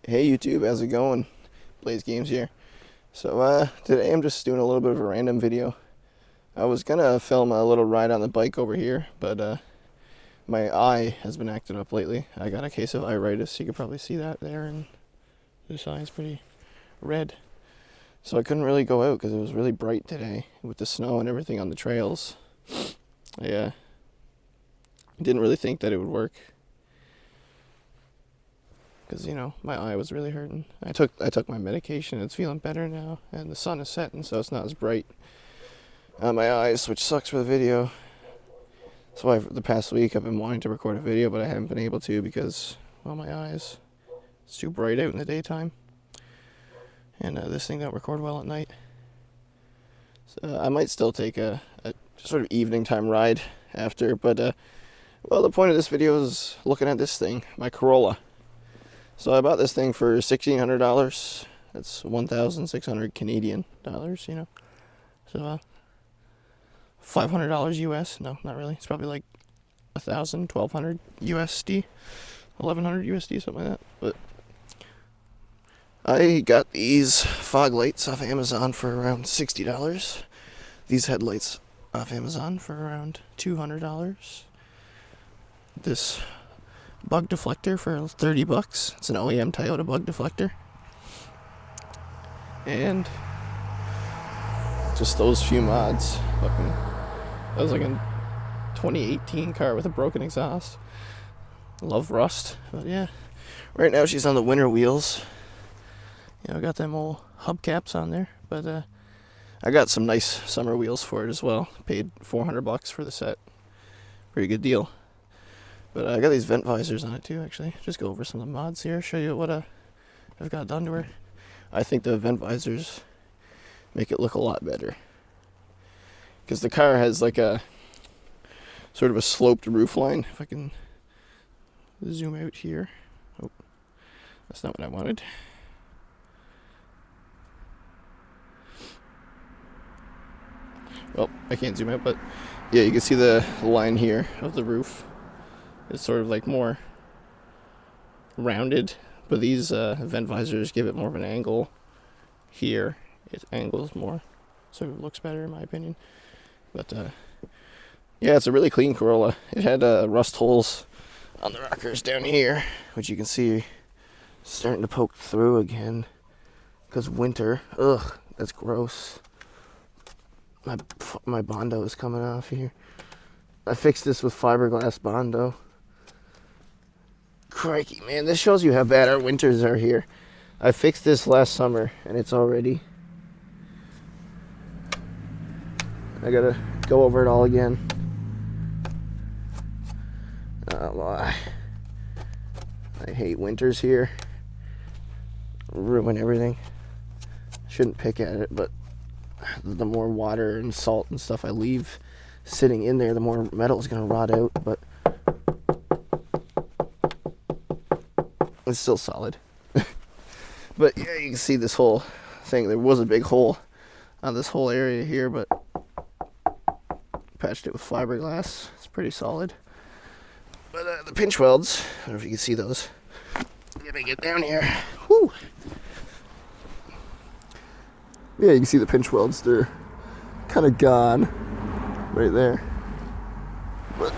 Hey YouTube, how's it going? Blaze Games here. So today I'm just doing a little bit of a random video. I was gonna film a little ride on the bike over here, but my eye has been acting up lately. I got a case of iritis. You could probably see that there, and this eye's pretty red. So I couldn't really go out because it was really bright today with the snow and everything on the trails. I didn't really think that it would work, because my eye was really hurting. I took my medication. It's feeling better now, and the sun is setting, so it's not as bright on my eyes, which sucks for the video. That's why for the past week I've been wanting to record a video, but I haven't been able to because, well, my eyes, it's too bright out in the daytime, and this thing don't record well at night. So I might still take a sort of evening time ride after, but well, the point of this video is looking at this thing, my Corolla. So I bought this thing for $1,600. That's 1,600 Canadian dollars, So $500 US. No, not really. It's probably like 1,000, 1,200 USD, 1,100 USD, something like that. But I got these fog lights off Amazon for around $60. These headlights off Amazon for around $200. This bug deflector for $30. It's an OEM Toyota bug deflector. And just those few mods. That was like a 2018 car with a broken exhaust. Love rust. But yeah, right now she's on the winter wheels. I got them old hubcaps on there. But I got some nice summer wheels for it as well. Paid $400 for the set. Pretty good deal. But I got these vent visors on it too, actually. Just go over some of the mods here, show you what I've got done to her. I think the vent visors make it look a lot better, because the car has like a sort of a sloped roof line. If I can zoom out here. Oh, that's not what I wanted. Well, I can't zoom out, but yeah, you can see the line here of the roof. It's sort of like more rounded, but these vent visors give it more of an angle here. It angles more, so it looks better in my opinion. But yeah, it's a really clean Corolla. It had rust holes on the rockers down here, which you can see starting to poke through again because winter. Ugh, that's gross. My Bondo is coming off here. I fixed this with fiberglass Bondo. Crikey, man, this shows you how bad our winters are here. I fixed this last summer, and it's already... I gotta go over it all again. I hate winters here. Ruin everything. Shouldn't pick at it, but the more water and salt and stuff I leave sitting in there, the more metal is gonna rot out, but it's still solid. But yeah, you can see this whole thing. There was a big hole on this whole area here, but patched it with fiberglass. It's pretty solid. But the pinch welds, I don't know if you can see those. Gotta get down here. Woo! Yeah, you can see the pinch welds. They're kind of gone right there. But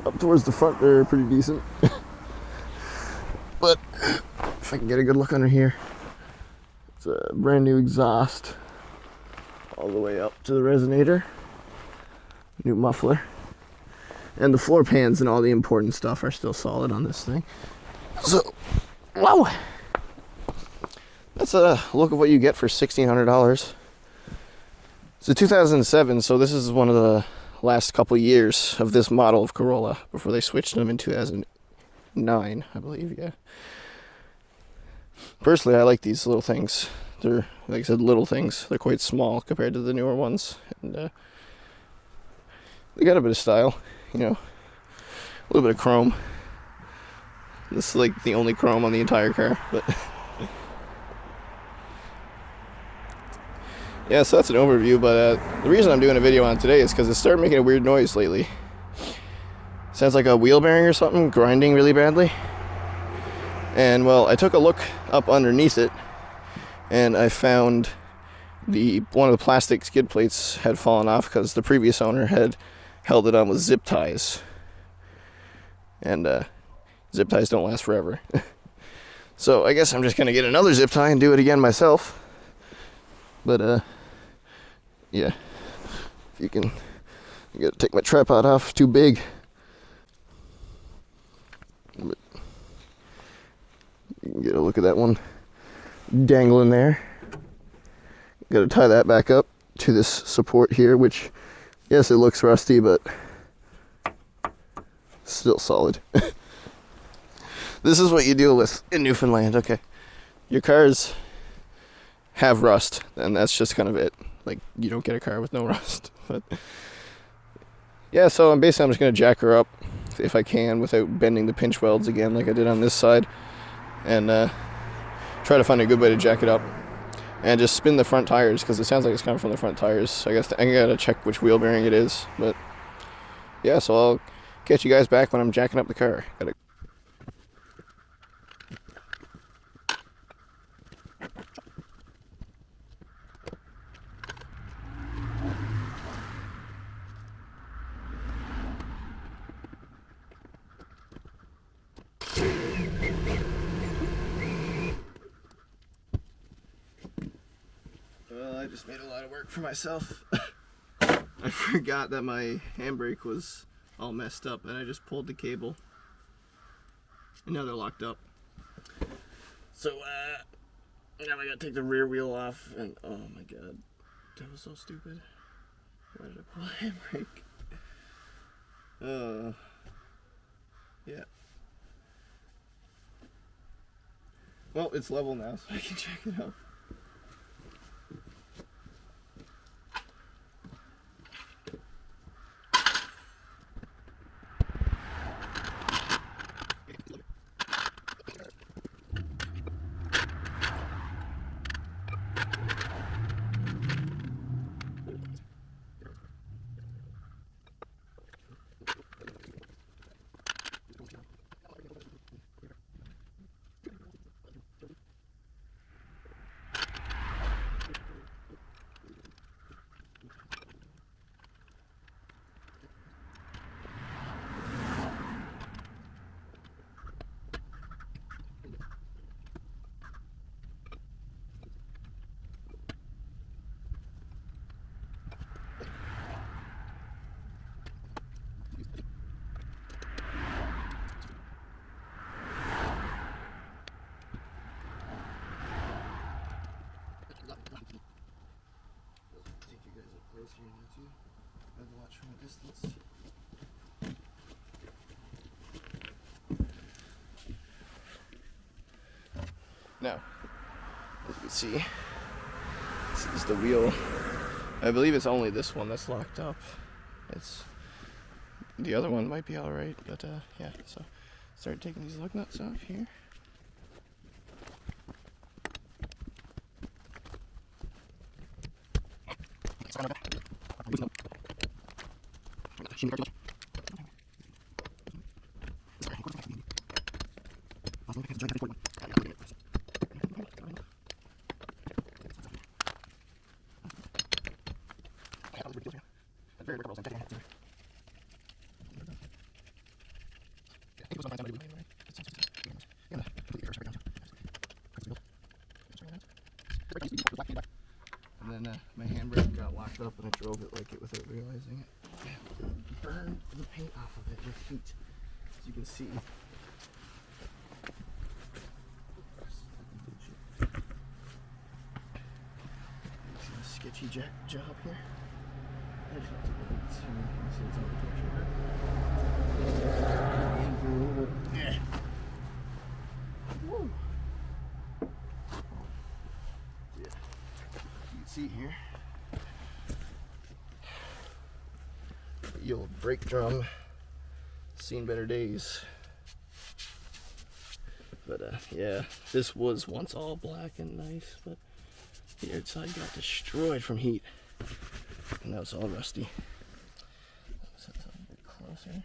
up towards the front, they're pretty decent. But if I can get a good look under here, it's a brand new exhaust all the way up to the resonator, new muffler, and the floor pans and all the important stuff are still solid on this thing. So, wow, that's a look at what you get for $1,600. It's a 2007, so this is one of the last couple years of this model of Corolla before they switched them in 2009, I believe. Yeah. Personally, I like these little things. They're, like I said, little things. They're quite small compared to the newer ones, and they got a bit of style, a little bit of chrome. This is like the only chrome on the entire car, but yeah, so that's an overview. But the reason I'm doing a video on it today is because it started making a weird noise lately. Sounds like a wheel bearing or something grinding really badly. And well, I took a look up underneath it, and I found one of the plastic skid plates had fallen off because the previous owner had held it on with zip ties. And zip ties don't last forever. So I guess I'm just gonna get another zip tie and do it again myself. But yeah, if you can, I gotta take my tripod off, too big. But you can get a look at that one dangling there. Gotta tie that back up to this support here, which, yes, it looks rusty, but still solid. This is what you deal with in Newfoundland. Okay, your cars have rust, and that's just kind of it. Like, you don't get a car with no rust. But yeah, so I'm just gonna jack her up if I can without bending the pinch welds again like I did on this side, and try to find a good way to jack it up, and just spin the front tires, because it sounds like it's coming from the front tires. So I guess I gotta check which wheel bearing it is. But yeah, so I'll catch you guys back when I'm jacking up the car. Well, I just made a lot of work for myself. I forgot that my handbrake was all messed up, and I just pulled the cable, and now they're locked up. So now I gotta take the rear wheel off, and oh my god, that was so stupid. Why did I pull the handbrake? Yeah. Well, it's level now, so I can check it out. Take you guys up close here, not you. I'd watch from a distance. Now, as you can see, this is the wheel. I believe it's only this one that's locked up. The other one might be alright, but yeah, so start taking these lug nuts off here. And then my handbrake got locked up, and I drove it like it without realizing it. Burned the paint off of it with heat, as you can see. It's a sketchy job here. I just have to wait so you can see it's on the picture. Yeah. Woo. Yeah. You can see here the old brake drum, seen better days. But yeah, this was once all black and nice, but the outside got destroyed from heat, and now it's all rusty. Set that a bit closer.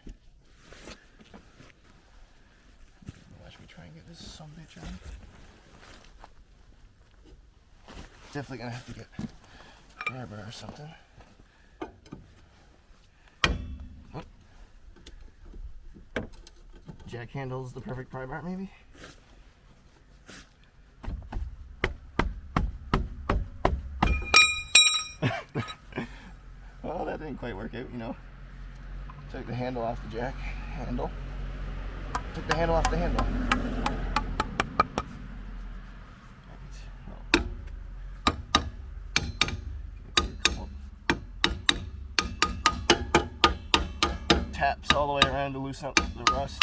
Watch me try and get this some bitch on. Definitely gonna have to get a pry bar or something. Oh. Jack handle's the perfect pry bar, maybe? Well, that didn't quite work out, you know. Took the handle off the jack handle. Took the handle off the handle. Taps all the way around to loosen up the rust.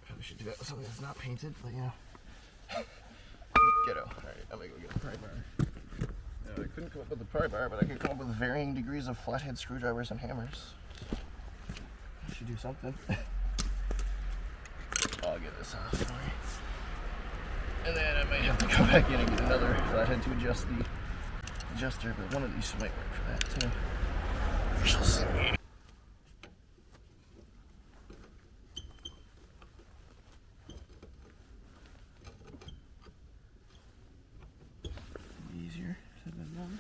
Probably should do that with something that's not painted, but you know. Ghetto. Alright, I'm gonna go get a pry bar. I couldn't come up with a pry bar, but I could come up with varying degrees of flathead screwdrivers and hammers. I should do something. I'll get this off for you. And then I might have to go back in and get another flathead to adjust the adjuster, but one of these might work for that too. We shall see. Easier said than done.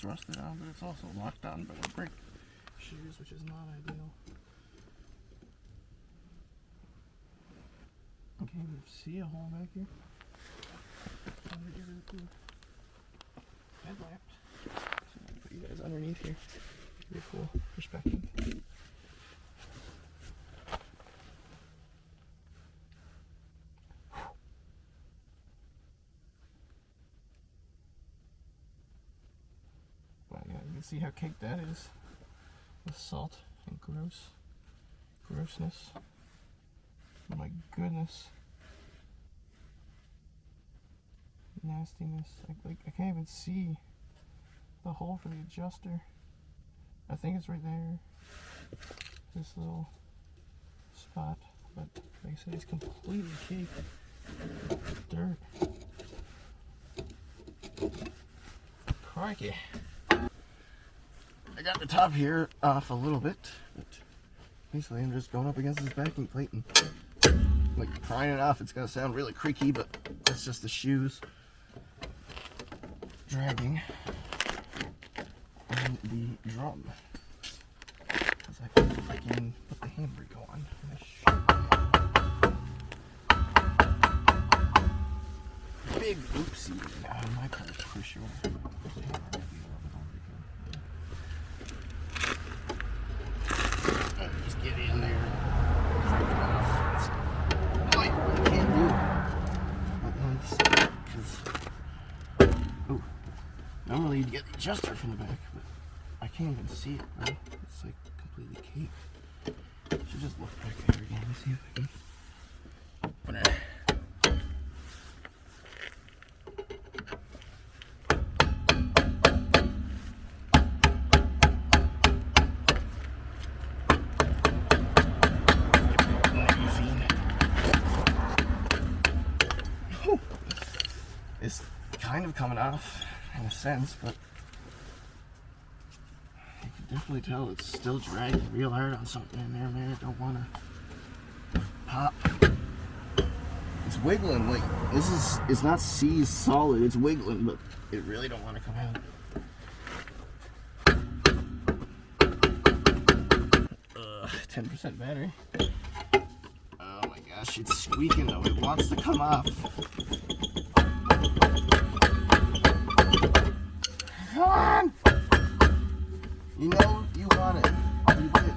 Rusted on, but it's also locked on by the brake shoes, which is not ideal. I can't even see a hole back here. I'm gonna get rid of the headlamps. So I'm gonna put you guys underneath here. Pretty cool perspective. See how caked that is with salt and grossness. Oh my goodness, nastiness. I can't even see the hole for the adjuster. I think it's right there, this little spot, but like I said, it's completely caked with dirt. Crikey. I got the top here off a little bit, but basically I'm just going up against this backing plate and like prying it off. It's gonna sound really creaky, but that's just the shoes dragging on the drum. Because I can put the handbrake on. Big oopsie on my part for sure. Get in there, break it off. I really can't do it because normally you'd get the adjuster from the back, but I can't even see it, bro. It's like completely caked. I should just look back there again and see if I can open it. It's kind of coming off in a sense, but you can definitely tell it's still dragging real hard on something in there, man. I don't want to pop. It's wiggling, like it's not seized solid, it's wiggling, but it really don't want to come out. 10% battery. Oh my gosh, it's squeaking though. It wants to come off. Come on! You know you want it. You did.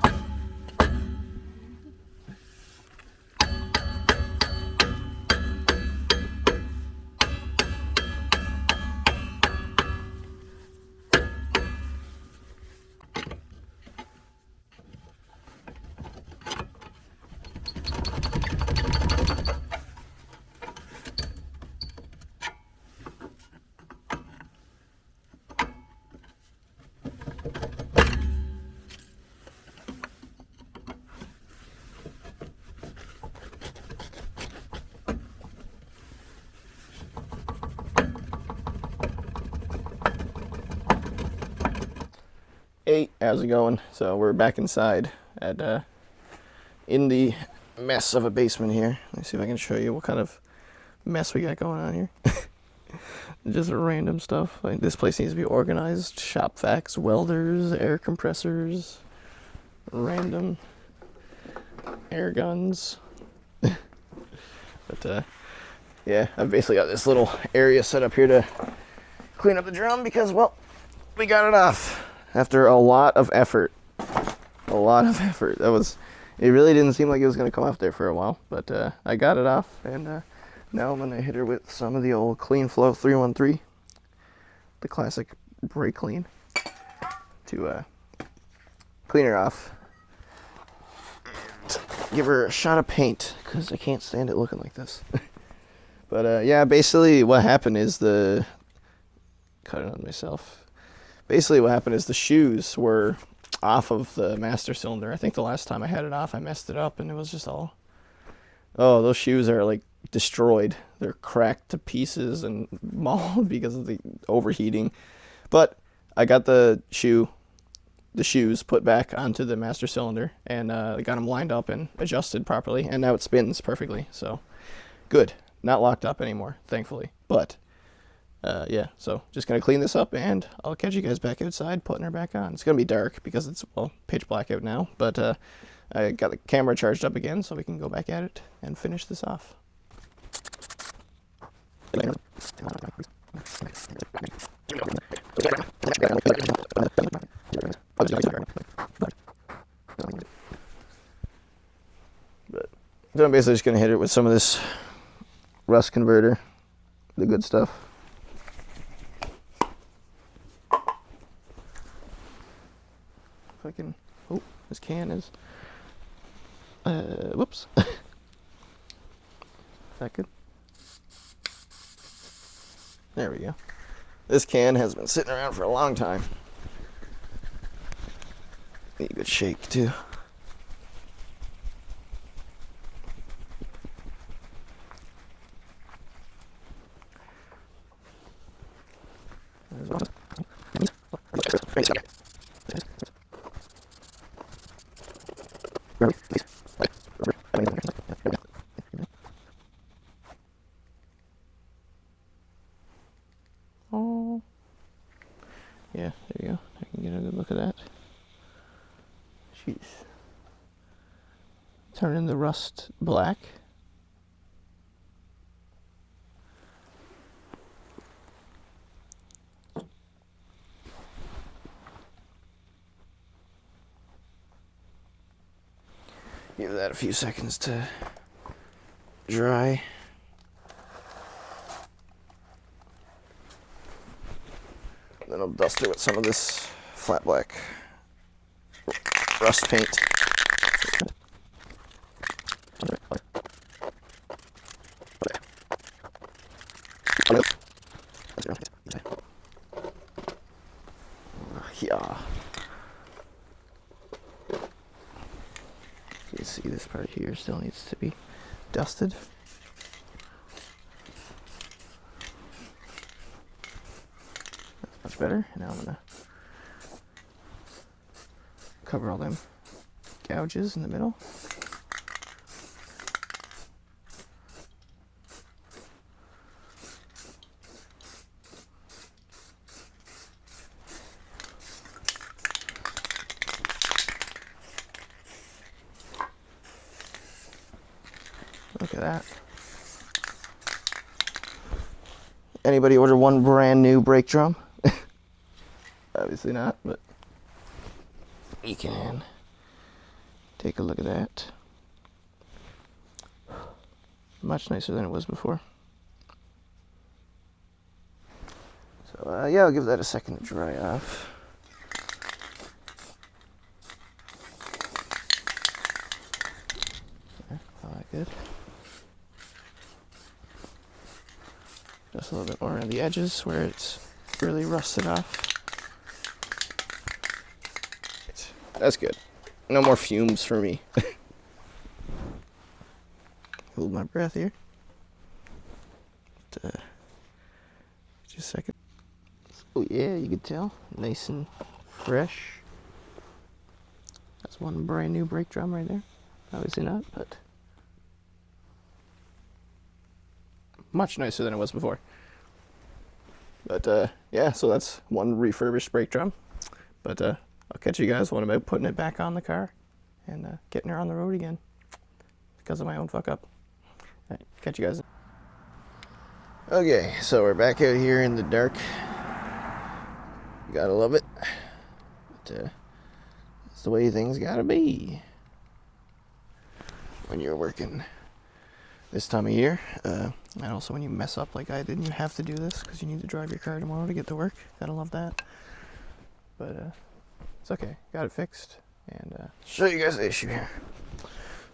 Hey, how's it going? So we're back inside at in the mess of a basement here. Let me see if I can show you what kind of mess we got going on here. Just random stuff. Like, this place needs to be organized. Shop vacs, welders, air compressors, random air guns. But yeah, I've basically got this little area set up here to clean up the drum because, well, we got it off after a lot of effort. A lot of effort. It really didn't seem like it was going to come off there for a while, but I got it off, and now I'm going to hit her with some of the old Clean Flow 313, the classic brake clean, to clean her off and give her a shot of paint, because I can't stand it looking like this. But yeah, basically what happened is cut it on myself. Basically what happened is the shoes were off of the master cylinder. I think the last time I had it off, I messed it up, and it was just all... Oh, those shoes are like destroyed. They're cracked to pieces and mauled because of the overheating. But I got the shoes put back onto the master cylinder, and I got them lined up and adjusted properly, and now it spins perfectly. So good. Not locked up anymore, thankfully. But yeah, so just gonna clean this up, and I'll catch you guys back outside putting her back on. It's gonna be dark because it's, well, pitch black out now, but I got the camera charged up again so we can go back at it and finish this off. So I'm basically just gonna hit it with some of this rust converter, the good stuff. If I can, oh, this can is, whoops. Is that good? There we go. This can has been sitting around for a long time. Need a good shake too. There's one. Oh, yeah, there you go. I can get a good look at that. Jeez. Turning the rust black. Give that a few seconds to dry. Then I'll dust it with some of this flat black rust paint. Yeah. You can see this part here still needs to be dusted. That's much better. Now I'm gonna cover all them gouges in the middle. Look at that. Anybody order one brand new brake drum? Obviously not, but you can take a look at that. Much nicer than it was before. So yeah, I'll give that a second to dry off. There, all that good. Just a little bit more around the edges where it's really rusted off. That's good. No more fumes for me. Hold my breath here. Just a second. Oh yeah, you can tell. Nice and fresh. one brand new brake drum right there. Obviously not, but much nicer than it was before. But yeah, so that's one refurbished brake drum. But I'll catch you guys when I'm out putting it back on the car and getting her on the road again because of my own fuck up. All right, catch you guys. Okay, so we're back out here in the dark. You gotta love it. But it's the way things gotta be when you're working this time of year. And also when you mess up like I did and you have to do this because you need to drive your car tomorrow to get to work. Gotta love that. But it's okay. Got it fixed. And show you guys the issue here.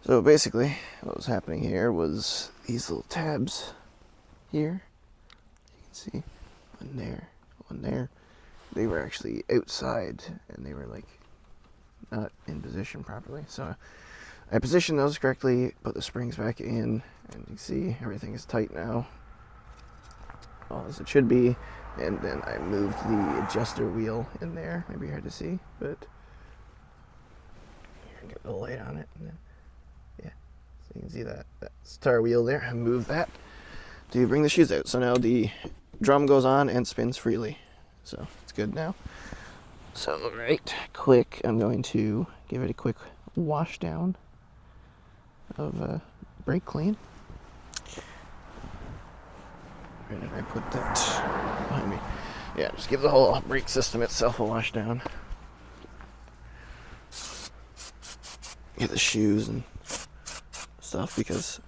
So basically what was happening here was these little tabs here. You can see one there, one there. They were actually outside and they were like not in position properly. So I positioned those correctly, put the springs back in, and you see everything is tight now, all as it should be. And then I moved the adjuster wheel in there. Maybe hard to see, but here, get the light on it. And then, yeah, so you can see that star wheel there. I moved that to bring the shoes out. So now the drum goes on and spins freely. So it's good now. So right quick, I'm going to give it a quick wash down of brake clean. Where did I put that? Behind me. Yeah, just give the whole brake system itself a wash down. Get the shoes and stuff because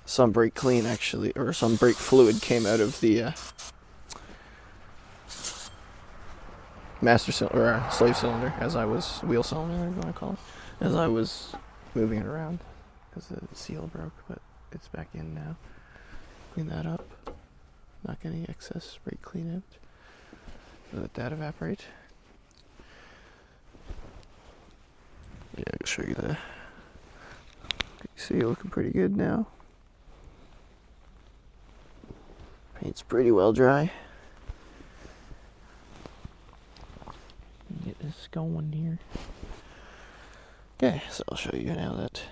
some brake clean actually, or some brake fluid came out of the master cylinder, or slave cylinder, as I was, wheel cylinder, whatever you want to call it, as I was moving it around because the seal broke, but it's back in now. Clean that up. Not get any excess brake clean out. Let that evaporate. Yeah, I'll show you that. You see, looking pretty good now. Paint's pretty well dry. Get this going here. Okay, so I'll show you now that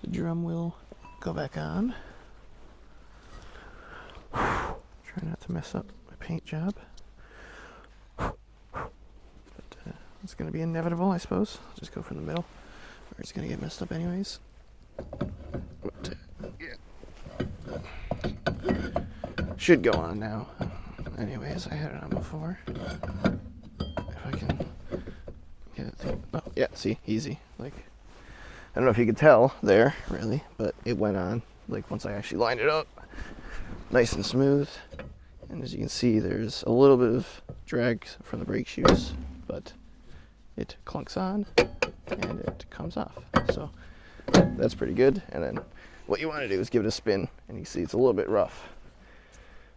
the drum will go back on. Try not to mess up my paint job. But it's going to be inevitable, I suppose. I'll just go from the middle, or it's going to get messed up anyways. But, yeah. Should go on now. Anyways, I had it on before. If I can get it through. Oh, yeah, see, easy. Like, I don't know if you could tell there, really, but it went on, like, once I actually lined it up. Nice and smooth. And as you can see, there's a little bit of drag from the brake shoes, but it clunks on and it comes off. So that's pretty good. And then what you want to do is give it a spin, and you see it's a little bit rough.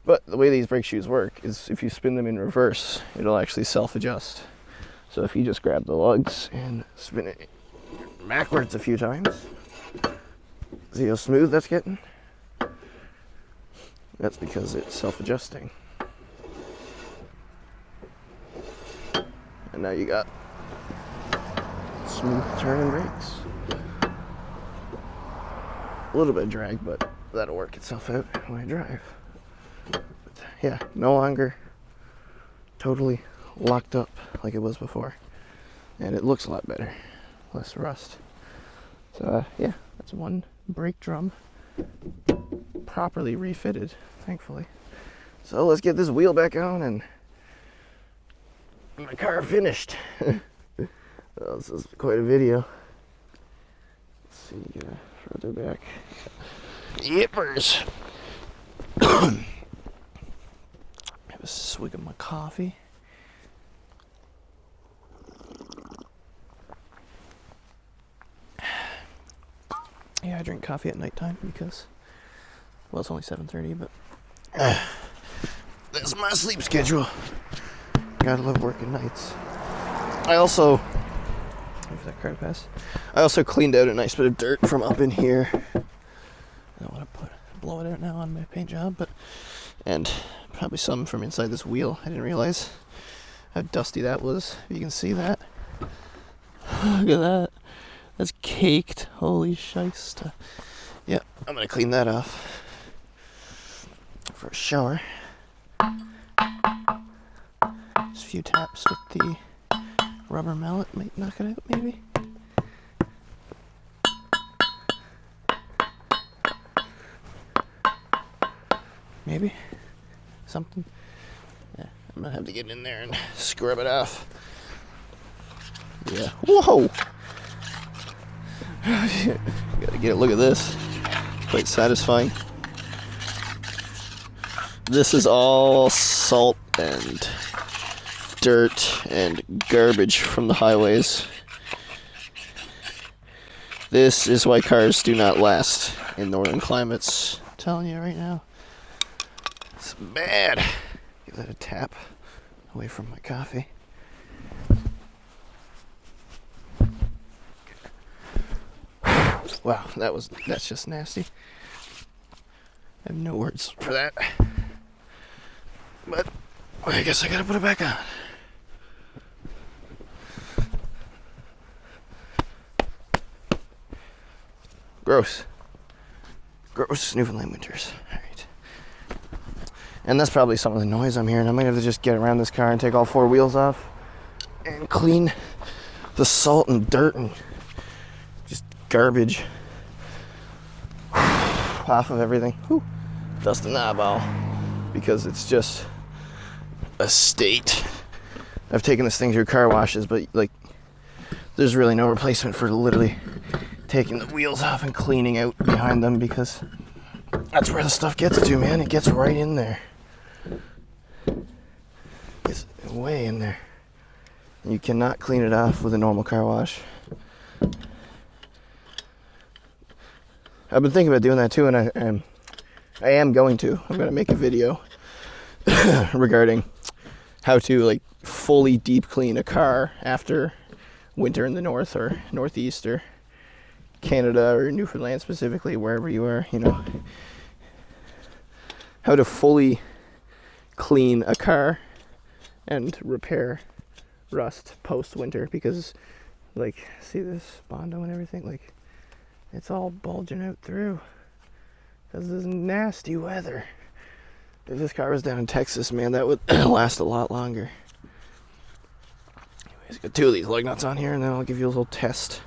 But the way these brake shoes work is if you spin them in reverse, it'll actually self-adjust. So if you just grab the lugs and spin it backwards a few times, see how smooth that's getting? That's because it's self-adjusting. And now you got smooth turning brakes. A little bit of drag, but that'll work itself out when I drive. But yeah, no longer totally locked up like it was before. And it looks a lot better. Less rust. So yeah, that's one brake drum properly refitted, thankfully. So let's get this wheel back on and my car finished. Well, this is quite a video. Let's see, further back. Yippers! Have a swig of my coffee. Yeah, I drink coffee at nighttime because, well, it's only 7:30, but that's my sleep schedule. Gotta love working nights. I also, if that card pass, I also cleaned out a nice bit of dirt from up in here. I don't want to blow it out now on my paint job, but, and probably some from inside this wheel. I didn't realize how dusty that was. You can see that. Look at that. That's caked. Holy shiesta. Yeah, I'm gonna clean that off for a shower. Just a few taps with the rubber mallet might knock it out, maybe. Maybe. Something. Yeah, I'm gonna have to get in there and scrub it off. Yeah. Whoa! Gotta get a look at this. Quite satisfying. This is all salt and dirt and garbage from the highways. This is why cars do not last in northern climates. I'm telling you right now. It's bad. Give that a tap away from my coffee. Wow, that's just nasty. I have no words for that. But I guess I gotta put it back on. Gross. Gross Newfoundland winters. Alright. And that's probably some of the noise I'm hearing. I might have to just get around this car and take all four wheels off and clean the salt and dirt and just garbage off of everything. Whew. Dust the knob all, because it's just a state. I've taken this thing through car washes, but like there's really no replacement for literally taking the wheels off and cleaning out behind them, because that's where the stuff gets to, man. It gets right in there. It's way in there. You cannot clean it off with a normal car wash. I've been thinking about doing that too, and I am going to. I'm going to make a video regarding how to like fully deep clean a car after winter in the north or northeast or Canada or Newfoundland specifically, wherever you are, you know. How to fully clean a car and repair rust post-winter, because like, see this Bondo and everything, like it's all bulging out through because of this nasty weather. If this car was down in Texas, man, that would last a lot longer. Anyways, got two of these lug nuts on here, and then I'll give you a little test.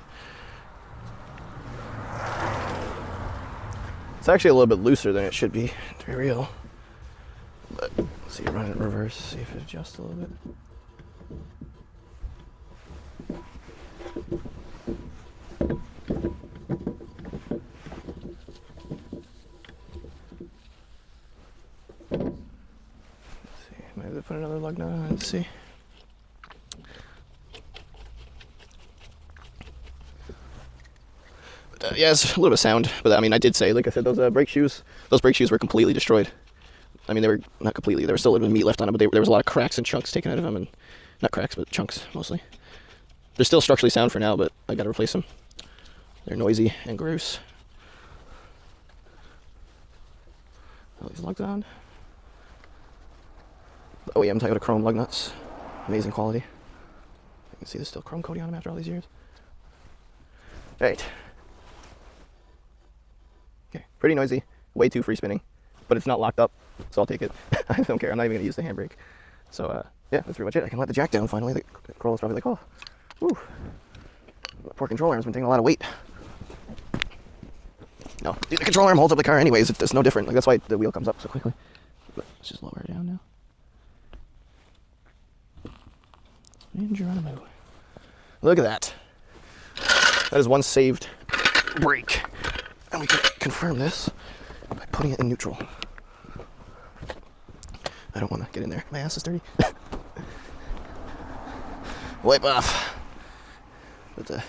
It's actually a little bit looser than it should be, to be real. But let's see, run it in reverse, see if it adjusts a little bit. Maybe put another lug nut on and see. But, yeah, it's a little bit of sound. But I mean, I did say, like I said, those brake shoes were completely destroyed. I mean, they were not completely. There was still a little bit of meat left on them, but there was a lot of cracks and chunks taken out of them, and not cracks, but chunks mostly. They're still structurally sound for now, but I got to replace them. They're noisy and gross. All these lugs on. Oh yeah, I'm talking about chrome lug nuts. Amazing quality. You can see there's still chrome coating on them after all these years. Right. Okay, pretty noisy. Way too free spinning. But it's not locked up, so I'll take it. I don't care. I'm not even going to use the handbrake. So, yeah, that's pretty much it. I can let the jack down finally. The Corolla's probably like, oh, whew. The poor control arm's been taking a lot of weight. No, the control arm holds up the car anyways. It's no different. Like, that's why the wheel comes up so quickly. But let's just lower it down now. And Geronimo. Look at that. That is one saved brake. And we can confirm this by putting it in neutral. I don't want to get in there. My ass is dirty. Wipe off. But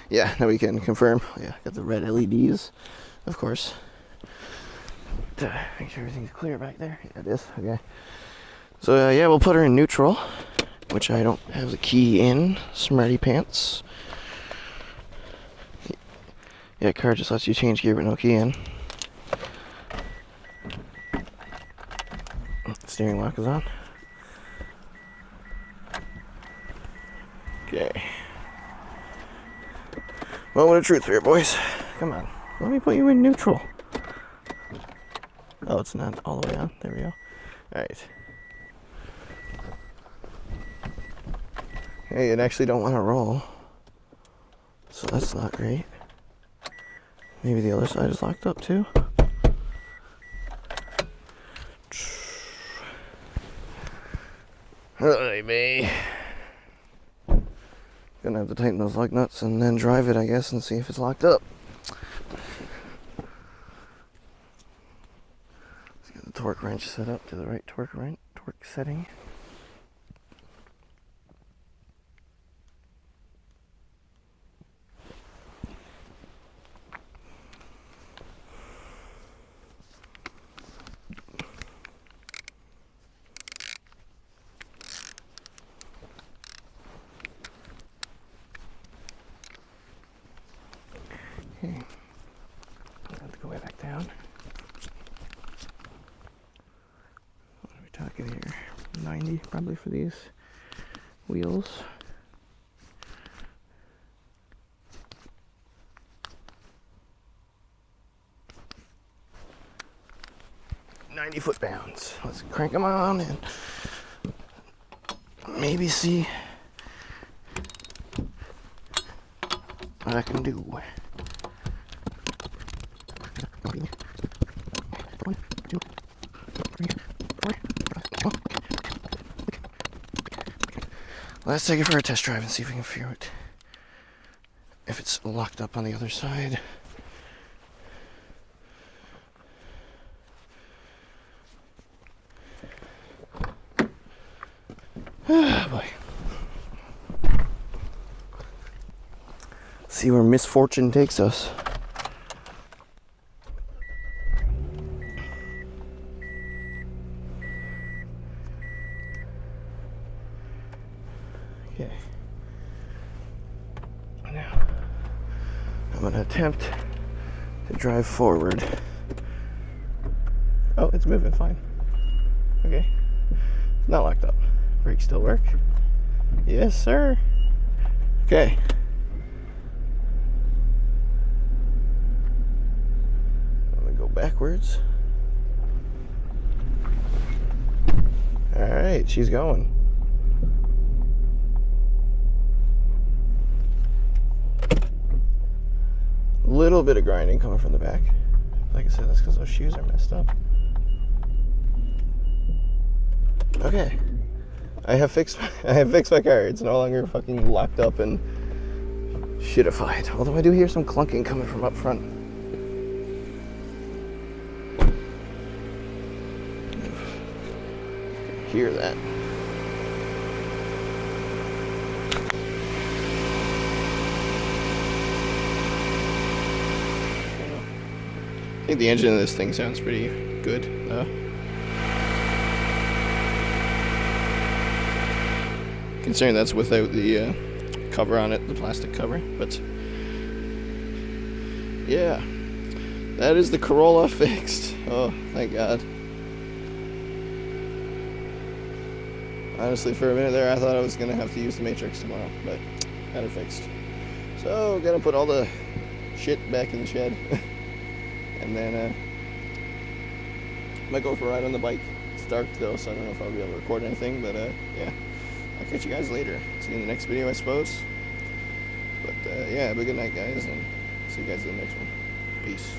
yeah, now we can confirm. Yeah, got the red LEDs, of course. Make sure everything's clear back there. Yeah, it is. Okay. So yeah, we'll put her in neutral, which I don't have the key in. Smarty pants. Yeah, car just lets you change gear but no key in. Steering lock is on. Moment of truth here, boys. Come on. Let me put you in neutral. Oh, it's not all the way on. There we go. Alright. Hey, it actually don't want to roll. So that's not great. Maybe the other side is locked up too. Alright, me. Gonna have to tighten those lug nuts and then drive it, I guess, and see if it's locked up. Let's get the torque wrench set up to the right torque setting. Okay, I have to go way back down. What are we talking here? 90 probably for these wheels. £90 Let's crank them on and maybe see what I can do. Let's take it for a test drive and see if we can figure out if it's locked up on the other side. Ah, boy. See where misfortune takes us. Okay. Now, I'm going to attempt to drive forward. Oh, it's moving fine. Okay. Not locked up. Brakes still work? Yes, sir. Okay. I'm going to go backwards. Alright, she's going. Little bit of grinding coming from the back. Like I said, that's because those shoes are messed up. Okay. I have fixed my car. It's no longer fucking locked up and shitified. Although I do hear some clunking coming from up front. Hear that. I think the engine of this thing sounds pretty good, though. Considering that's without the cover on it, the plastic cover, but yeah, that is the Corolla fixed. Oh, thank God. Honestly, for a minute there, I thought I was gonna have to use the Matrix tomorrow, but got it fixed. So, gonna put all the shit back in the shed, and then might go for a ride on the bike. It's dark though, so I don't know if I'll be able to record anything, but yeah. I'll catch you guys later. See you in the next video, I suppose. But yeah, have a good night, guys, and see you guys in the next one. Peace.